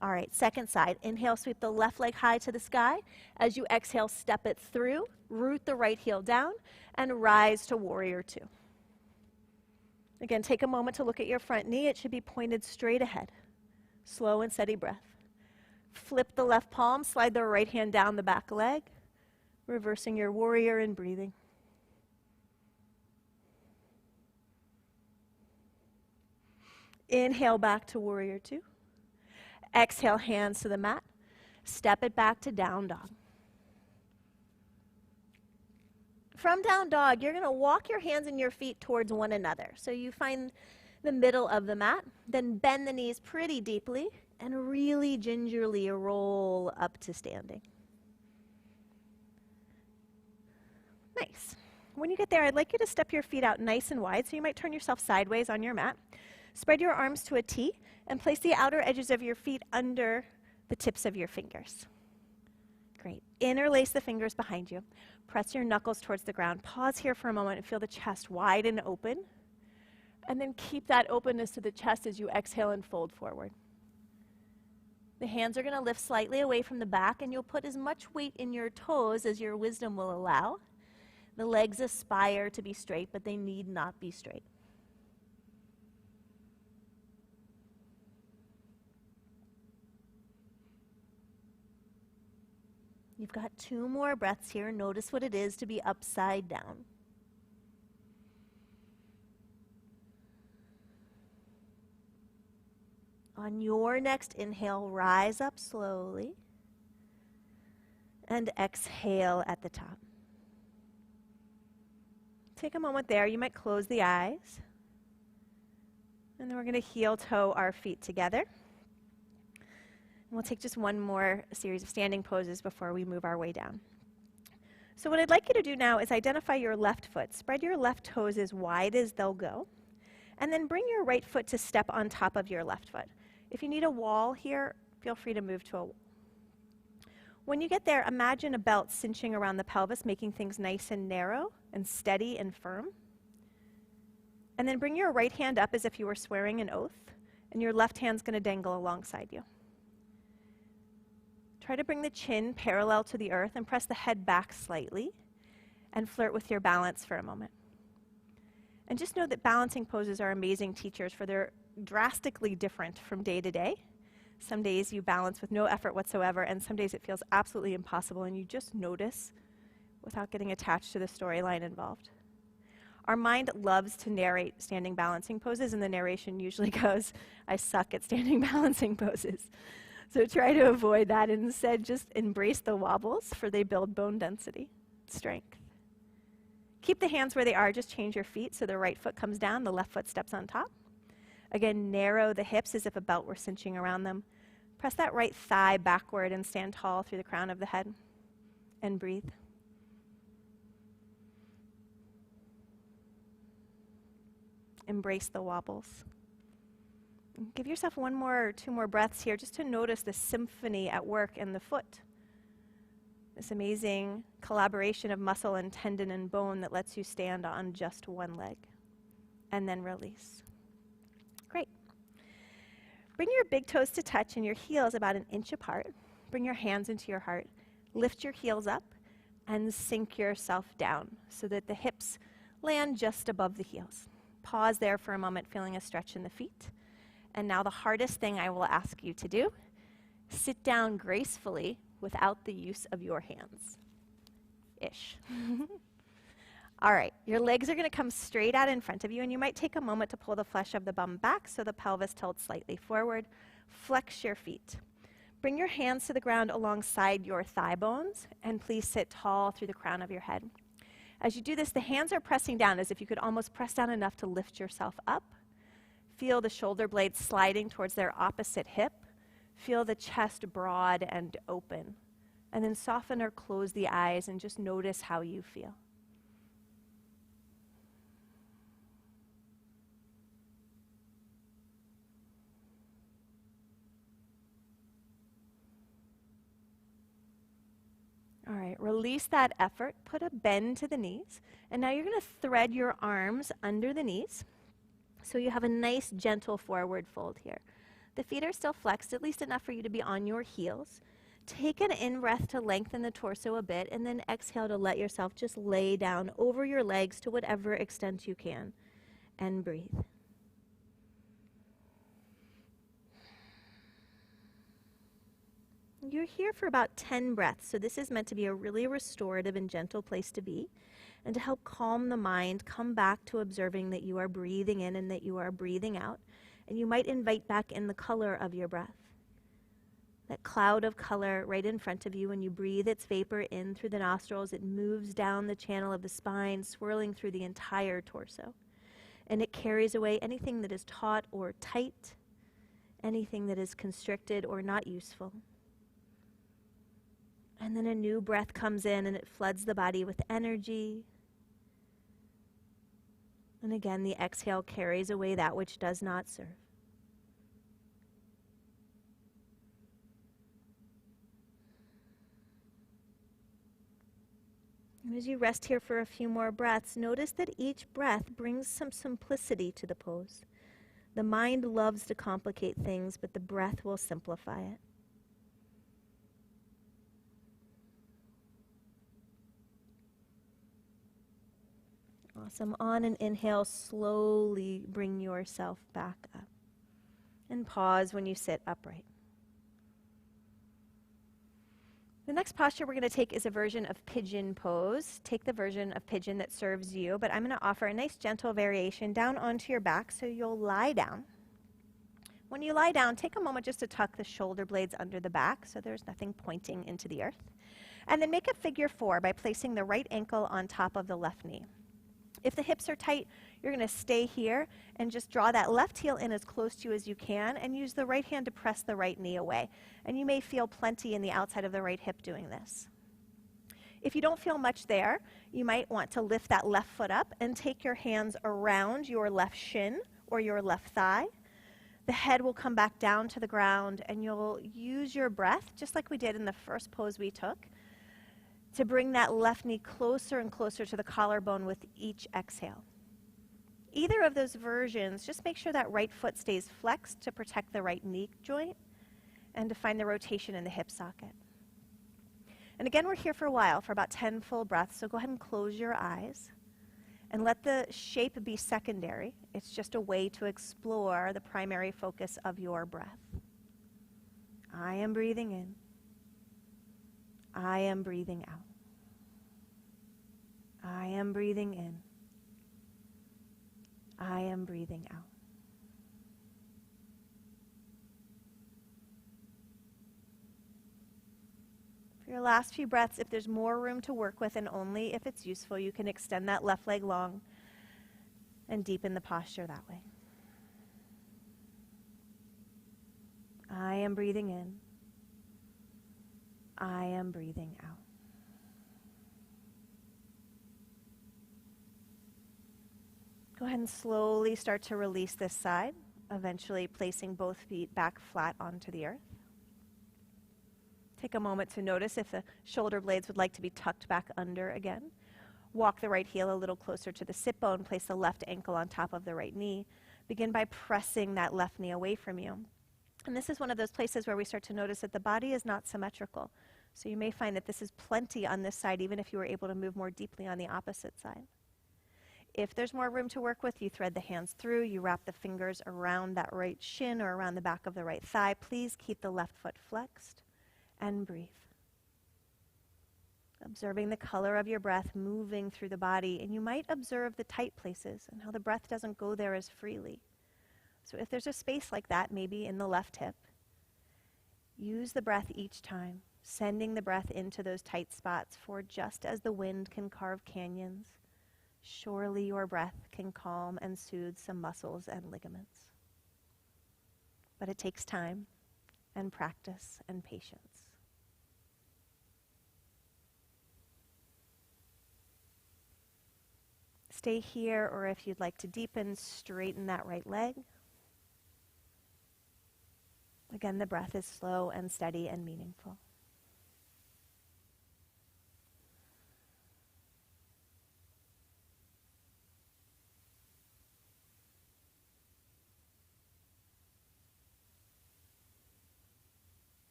All right, second side. Inhale, sweep the left leg high to the sky. As you exhale, step it through, root the right heel down, and rise to warrior two. Again, take a moment to look at your front knee. It should be pointed straight ahead. Slow and steady breath. Flip the left palm, slide the right hand down the back leg, reversing your warrior and breathing. Inhale back to warrior two. Exhale, hands to the mat. Step it back to down dog. From down dog, you're going to walk your hands and your feet towards one another. So you find the middle of the mat, then bend the knees pretty deeply and really gingerly roll up to standing. Nice. When you get there, I'd like you to step your feet out nice and wide, so you might turn yourself sideways on your mat. Spread your arms to a T and place the outer edges of your feet under the tips of your fingers. Great. Interlace the fingers behind you. Press your knuckles towards the ground. Pause here for a moment and feel the chest wide and open. And then keep that openness to the chest as you exhale and fold forward. The hands are going to lift slightly away from the back, and you'll put as much weight in your toes as your wisdom will allow. The legs aspire to be straight, but they need not be straight. You've got 2 more breaths here. Notice what it is to be upside down. On your next inhale, rise up slowly and exhale at the top. Take a moment there. You might close the eyes. And then we're going to heel toe our feet together. And we'll take just one more series of standing poses before we move our way down. So what I'd like you to do now is identify your left foot. Spread your left toes as wide as they'll go. And then bring your right foot to step on top of your left foot. If you need a wall here, feel free to move to a wall. When you get there, imagine a belt cinching around the pelvis, making things nice and narrow and steady and firm. And then bring your right hand up as if you were swearing an oath, and your left hand's going to dangle alongside you. Try to bring the chin parallel to the earth and press the head back slightly and flirt with your balance for a moment. And just know that balancing poses are amazing teachers, for they're drastically different from day to day. Some days you balance with no effort whatsoever, and some days it feels absolutely impossible, and you just notice without getting attached to the storyline involved. Our mind loves to narrate standing balancing poses, and the narration usually goes, I suck at standing balancing poses. So try to avoid that, and instead just embrace the wobbles, for they build bone density, strength. Keep the hands where they are, just change your feet so the right foot comes down, the left foot steps on top. Again, narrow the hips as if a belt were cinching around them. Press that right thigh backward and stand tall through the crown of the head. And breathe. Embrace the wobbles. Give yourself 1 more or 2 more breaths here just to notice the symphony at work in the foot. This amazing collaboration of muscle and tendon and bone that lets you stand on just one leg. And then release. Great. Bring your big toes to touch and your heels about 1 inch apart. Bring your hands into your heart. Lift your heels up and sink yourself down so that the hips land just above the heels. Pause there for a moment, feeling a stretch in the feet. And now the hardest thing I will ask you to do, sit down gracefully without the use of your hands. Ish. All right, your legs are going to come straight out in front of you, and you might take a moment to pull the flesh of the bum back so the pelvis tilts slightly forward. Flex your feet. Bring your hands to the ground alongside your thigh bones, and please sit tall through the crown of your head. As you do this, the hands are pressing down as if you could almost press down enough to lift yourself up. Feel the shoulder blades sliding towards their opposite hip. Feel the chest broad and open. And then soften or close the eyes and just notice how you feel. right, release that effort. Put a bend to the knees. And now you're going to thread your arms under the knees so you have a nice, gentle forward fold here. The feet are still flexed, at least enough for you to be on your heels. Take an in-breath to lengthen the torso a bit, and then exhale to let yourself just lay down over your legs to whatever extent you can. And breathe. You're here for about 10 breaths, so this is meant to be a really restorative and gentle place to be. And to help calm the mind, come back to observing that you are breathing in and that you are breathing out. And you might invite back in the color of your breath. That cloud of color right in front of you. When you breathe its vapor in through the nostrils, it moves down the channel of the spine, swirling through the entire torso. And it carries away anything that is taut or tight, anything that is constricted or not useful. And then a new breath comes in and it floods the body with energy. And again, the exhale carries away that which does not serve. And as you rest here for a few more breaths, notice that each breath brings some simplicity to the pose. The mind loves to complicate things, but the breath will simplify it. Awesome. On an inhale, slowly bring yourself back up. And pause when you sit upright. The next posture we're going to take is a version of pigeon pose. Take the version of pigeon that serves you, but I'm going to offer a nice gentle variation down onto your back, so you'll lie down. When you lie down, take a moment just to tuck the shoulder blades under the back so there's nothing pointing into the earth. And then make a figure 4 by placing the right ankle on top of the left knee. If the hips are tight, you're going to stay here and just draw that left heel in as close to you as you can and use the right hand to press the right knee away. And you may feel plenty in the outside of the right hip doing this. If you don't feel much there, you might want to lift that left foot up and take your hands around your left shin or your left thigh. The head will come back down to the ground, and you'll use your breath, just like we did in the first pose we took, to bring that left knee closer and closer to the collarbone with each exhale. Either of those versions, just make sure that right foot stays flexed to protect the right knee joint and to find the rotation in the hip socket. And again, we're here for a while, for about 10 full breaths, so go ahead and close your eyes and let the shape be secondary. It's just a way to explore the primary focus of your breath. I am breathing in. I am breathing out. I am breathing in. I am breathing out. For your last few breaths, if there's more room to work with, and only if it's useful, you can extend that left leg long and deepen the posture that way. I am breathing in. I am breathing out. Go ahead and slowly start to release this side, eventually placing both feet back flat onto the earth. Take a moment to notice if the shoulder blades would like to be tucked back under again. Walk the right heel a little closer to the sit bone, place the left ankle on top of the right knee. Begin by pressing that left knee away from you. And this is one of those places where we start to notice that the body is not symmetrical. So you may find that this is plenty on this side, even if you were able to move more deeply on the opposite side. If there's more room to work with, you thread the hands through, you wrap the fingers around that right shin or around the back of the right thigh. Please keep the left foot flexed and breathe. Observing the color of your breath moving through the body, and you might observe the tight places and how the breath doesn't go there as freely. So if there's a space like that, maybe in the left hip, use the breath each time, sending the breath into those tight spots, for just as the wind can carve canyons, surely your breath can calm and soothe some muscles and ligaments. But it takes time and practice and patience. Stay here, or if you'd like to deepen, straighten that right leg. Again, the breath is slow and steady and meaningful.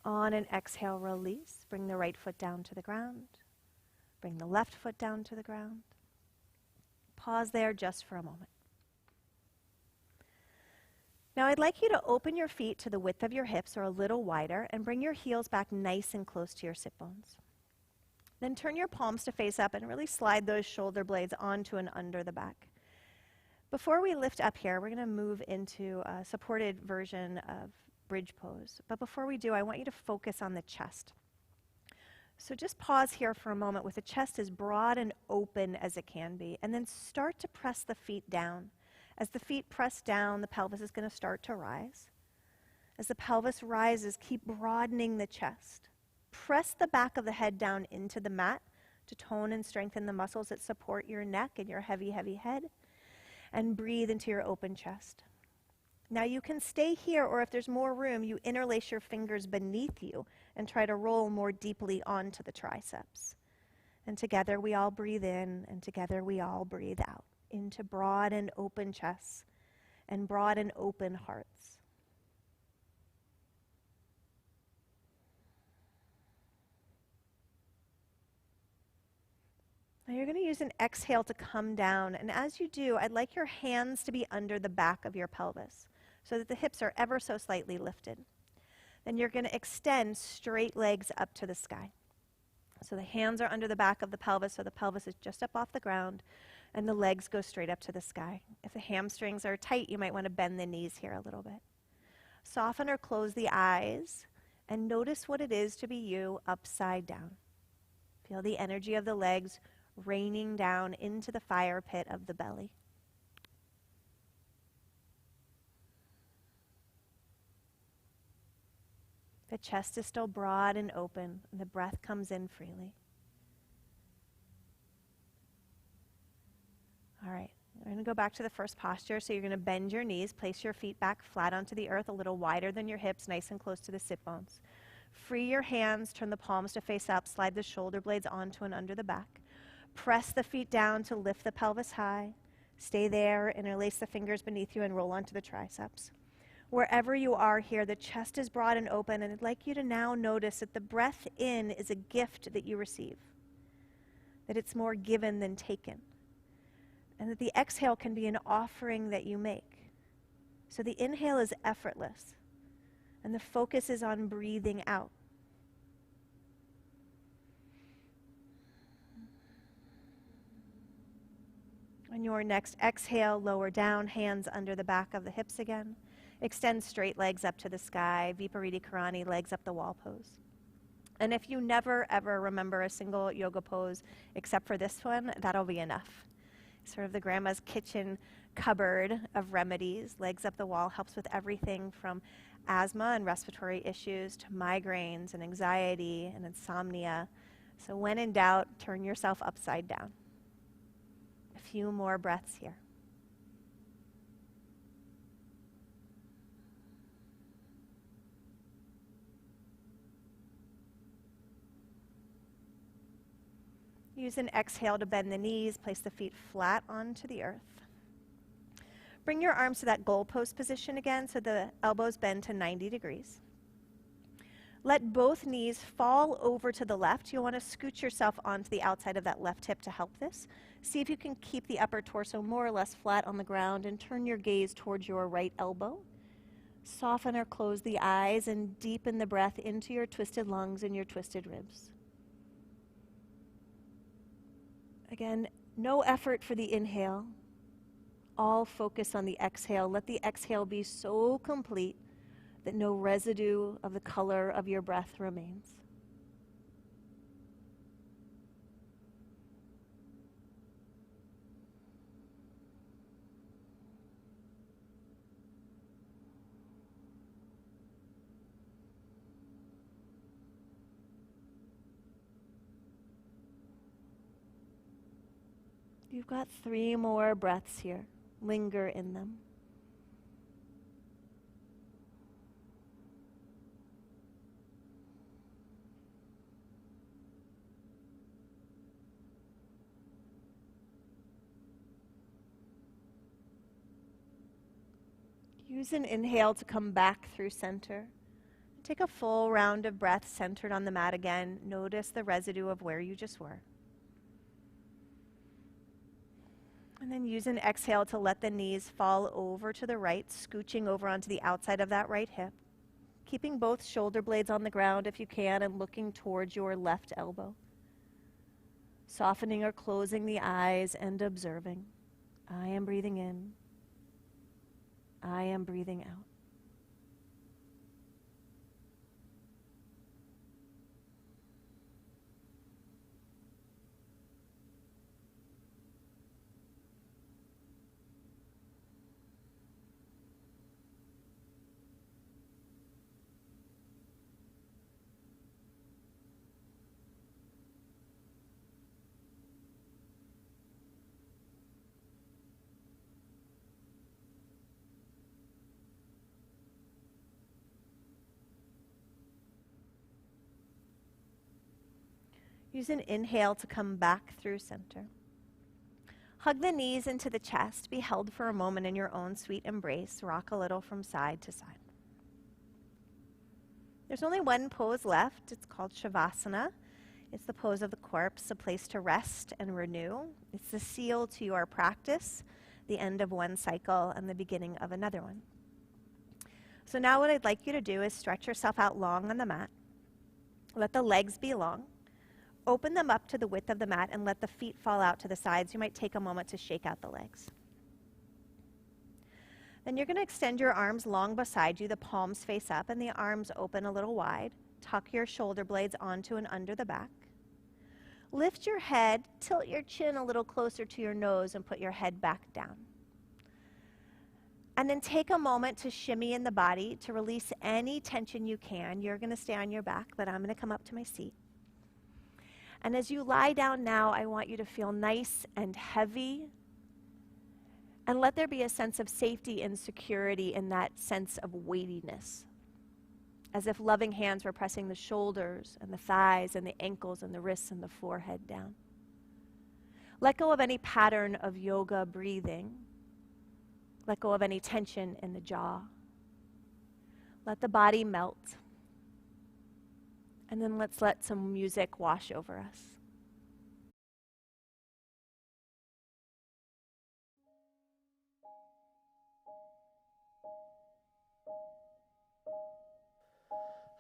On an exhale, release. Bring the right foot down to the ground. Bring the left foot down to the ground. Pause there just for a moment. Now I'd like you to open your feet to the width of your hips or a little wider and bring your heels back nice and close to your sit bones. Then turn your palms to face up and really slide those shoulder blades onto and under the back. Before we lift up here, we're going to move into a supported version of bridge pose. But before we do, I want you to focus on the chest. So just pause here for a moment with the chest as broad and open as it can be, and then start to press the feet down. As the feet press down, the pelvis is going to start to rise. As the pelvis rises, keep broadening the chest. Press the back of the head down into the mat to tone and strengthen the muscles that support your neck and your heavy, heavy head. And breathe into your open chest. Now you can stay here, or if there's more room, you interlace your fingers beneath you and try to roll more deeply onto the triceps. And together we all breathe in, and together we all breathe out into broad and open chests and broad and open hearts. Now you're going to use an exhale to come down, and as you do, I'd like your hands to be under the back of your pelvis so that the hips are ever so slightly lifted. Then you're going to extend straight legs up to the sky. So the hands are under the back of the pelvis, so the pelvis is just up off the ground, and the legs go straight up to the sky. If the hamstrings are tight, you might want to bend the knees here a little bit. Soften or close the eyes, and notice what it is to be you upside down. Feel the energy of the legs raining down into the fire pit of the belly. The chest is still broad and open, and the breath comes in freely. All right, we're going to go back to the first posture. So you're going to bend your knees, place your feet back flat onto the earth, a little wider than your hips, nice and close to the sit bones. Free your hands, turn the palms to face up, slide the shoulder blades onto and under the back. Press the feet down to lift the pelvis high. Stay there, interlace the fingers beneath you and roll onto the triceps. Wherever you are here, the chest is broad and open, and I'd like you to now notice that the breath in is a gift that you receive, that it's more given than taken, and that the exhale can be an offering that you make. So the inhale is effortless, and the focus is on breathing out. On your next exhale, lower down, hands under the back of the hips again. Extend straight legs up to the sky, Viparita Karani, legs up the wall pose. And if you never, ever remember a single yoga pose except for this one, that'll be enough. Sort of the grandma's kitchen cupboard of remedies. Legs up the wall helps with everything from asthma and respiratory issues to migraines and anxiety and insomnia. So when in doubt, turn yourself upside down. A few more breaths here. Use an exhale to bend the knees, place the feet flat onto the earth. Bring your arms to that goalpost position again so the elbows bend to 90 degrees. Let both knees fall over to the left. You'll want to scoot yourself onto the outside of that left hip to help this. See if you can keep the upper torso more or less flat on the ground and turn your gaze towards your right elbow. Soften or close the eyes and deepen the breath into your twisted lungs and your twisted ribs. Again, no effort for the inhale. All focus on the exhale. Let the exhale be so complete that no residue of the color of your breath remains. You've got 3 more breaths here. Linger in them. Use an inhale to come back through center. Take a full round of breath centered on the mat again. Notice the residue of where you just were. And then use an exhale to let the knees fall over to the right, scooching over onto the outside of that right hip. Keeping both shoulder blades on the ground if you can and looking towards your left elbow. Softening or closing the eyes and observing. I am breathing in. I am breathing out. Use an inhale to come back through center. Hug the knees into the chest. Be held for a moment in your own sweet embrace. Rock a little from side to side. There's only one pose left. It's called Shavasana. It's the pose of the corpse, a place to rest and renew. It's the seal to your practice, the end of one cycle and the beginning of another one. So now what I'd like you to do is stretch yourself out long on the mat. Let the legs be long. Open them up to the width of the mat and let the feet fall out to the sides. You might take a moment to shake out the legs. Then you're going to extend your arms long beside you, the palms face up and the arms open a little wide. Tuck your shoulder blades onto and under the back. Lift your head, tilt your chin a little closer to your nose and put your head back down. And then take a moment to shimmy in the body to release any tension you can. You're going to stay on your back, but I'm going to come up to my seat. And as you lie down now, I want you to feel nice and heavy. And let there be a sense of safety and security in that sense of weightiness. As if loving hands were pressing the shoulders and the thighs and the ankles and the wrists and the forehead down. Let go of any pattern of yoga breathing. Let go of any tension in the jaw. Let the body melt. And then let's let some music wash over us.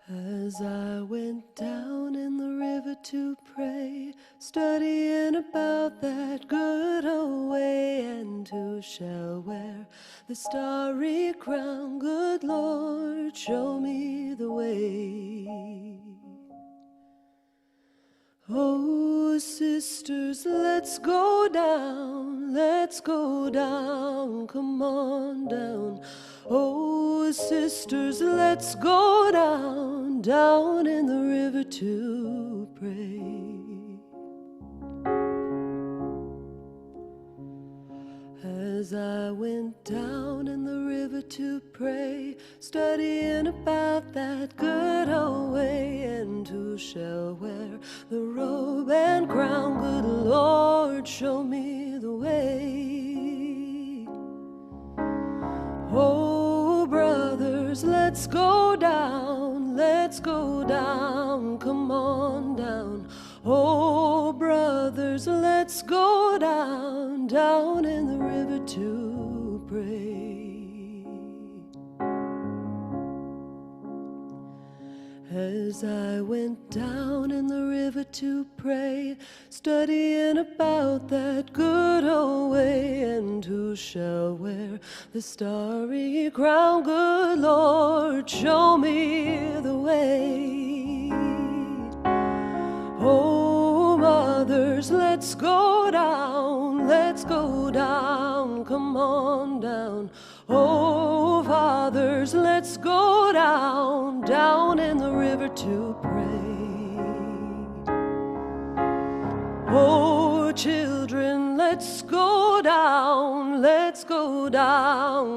As I went down in the river to pray, studying about that good old way, and who shall wear the starry crown? Good Lord, show me the way. Oh, sisters, let's go down, come on down. Oh, sisters, let's go down, down in the river to pray. As I went down in the river to pray, studying about that good old way, and who shall wear the robe and crown? Good Lord, show me the way. Oh, brothers, let's go down, come on down. Oh, brothers, let's go down, down in the river to pray. As I went down in the river to pray, studying about that good old way, and who shall wear the starry crown? Good Lord, show me the way. Oh, mothers, let's go down, come on down. Oh, fathers, let's go down, down in the river to pray. Oh, children, let's go down,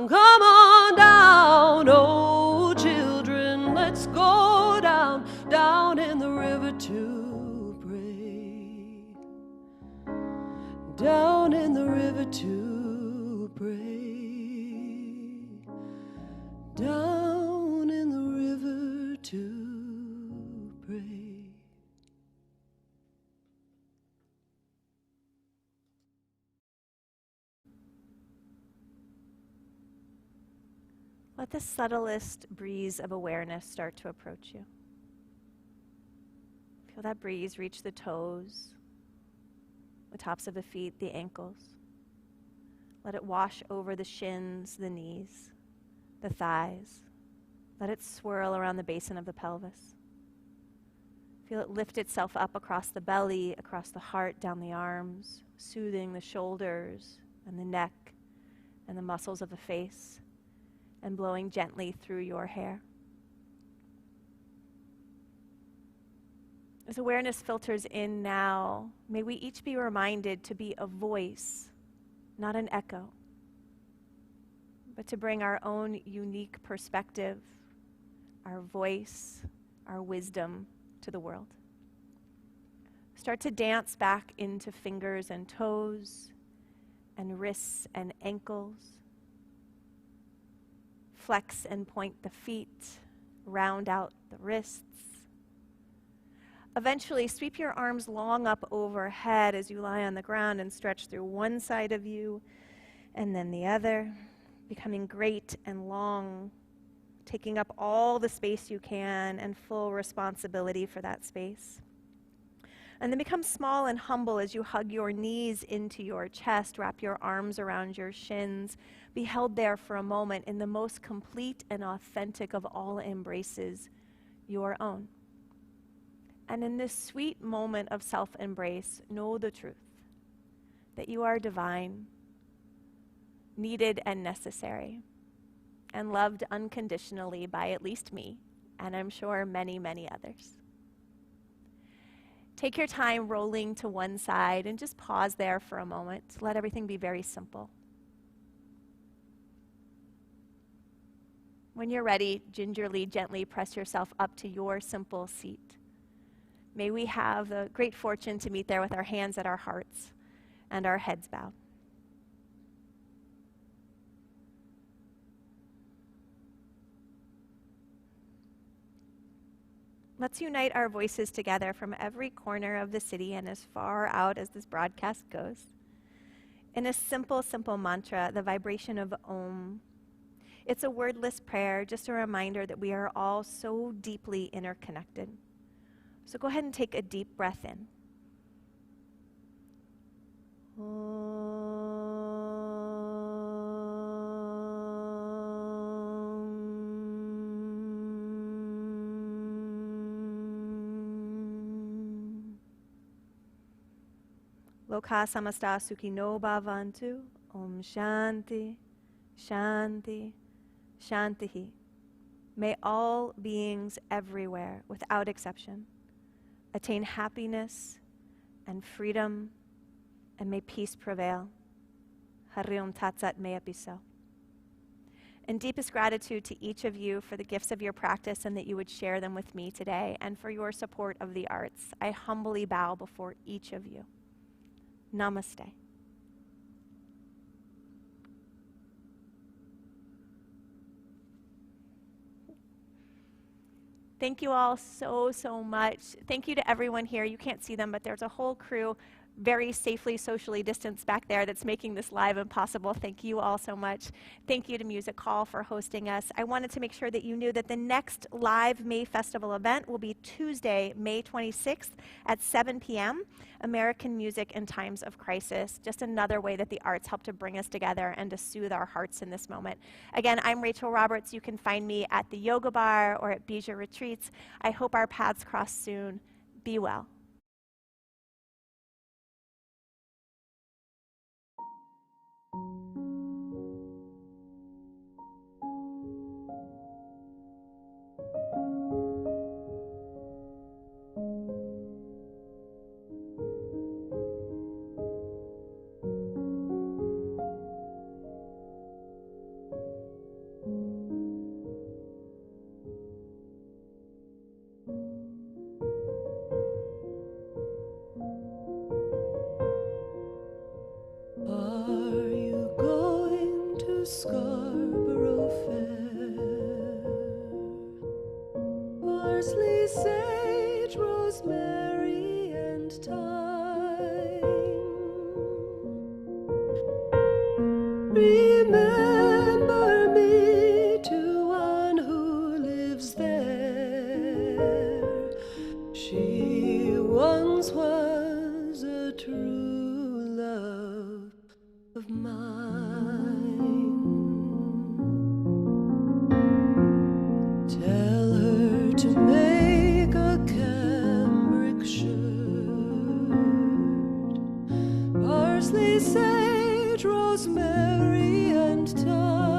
come on down. Oh, children, let's go down, down in the river to pray. Down in the river to pray. Down in the river to Let the subtlest breeze of awareness start to approach you. Feel that breeze reach the toes, the tops of the feet, the ankles. Let it wash over the shins, the knees, the thighs. Let it swirl around the basin of the pelvis. Feel it lift itself up across the belly, across the heart, down the arms, soothing the shoulders and the neck and the muscles of the face, and blowing gently through your hair. As awareness filters in now, may we each be reminded to be a voice, not an echo, but to bring our own unique perspective, our voice, our wisdom to the world. Start to dance back into fingers and toes and wrists and ankles. Flex and point the feet, round out the wrists. Eventually, sweep your arms long up overhead as you lie on the ground and stretch through one side of you and then the other, becoming great and long, taking up all the space you can and full responsibility for that space. And then become small and humble as you hug your knees into your chest, wrap your arms around your shins, be held there for a moment in the most complete and authentic of all embraces, your own. And in this sweet moment of self-embrace, know the truth, that you are divine, needed and necessary, and loved unconditionally by at least me, and I'm sure many, many others. Take your time rolling to one side and just pause there for a moment. Let everything be very simple. When you're ready, gingerly, gently press yourself up to your simple seat. May we have the great fortune to meet there with our hands at our hearts and our heads bowed. Let's unite our voices together from every corner of the city and as far out as this broadcast goes. In a simple, simple mantra, the vibration of Om. It's a wordless prayer, just a reminder that we are all so deeply interconnected. So go ahead and take a deep breath in. Loka samasta sukhino bhavantu. Om shanti, shanti, shantihi. May all beings everywhere, without exception, attain happiness and freedom, and may peace prevail. Hari Om Tat Sat, may it be so. In deepest gratitude to each of you for the gifts of your practice and that you would share them with me today, and for your support of the arts, I humbly bow before each of you. Namaste. Thank you all so, so much. Thank you to everyone here. You can't see them, but there's a whole crew very safely socially distanced back there that's making this live and possible. Thank you all so much. Thank you to Music Hall for hosting us. I wanted to make sure that you knew that the next live May Festival event will be Tuesday, May 26th at 7 p.m., American Music in Times of Crisis. Just another way that the arts help to bring us together and to soothe our hearts in this moment. Again, I'm Rachel Roberts. You can find me at the Yoga Bar or at Bija Retreats. I hope our paths cross soon. Be well. Are you going to Scarborough Fair? Parsley, sage, rosemary, and thyme. Remember me to weary and tired.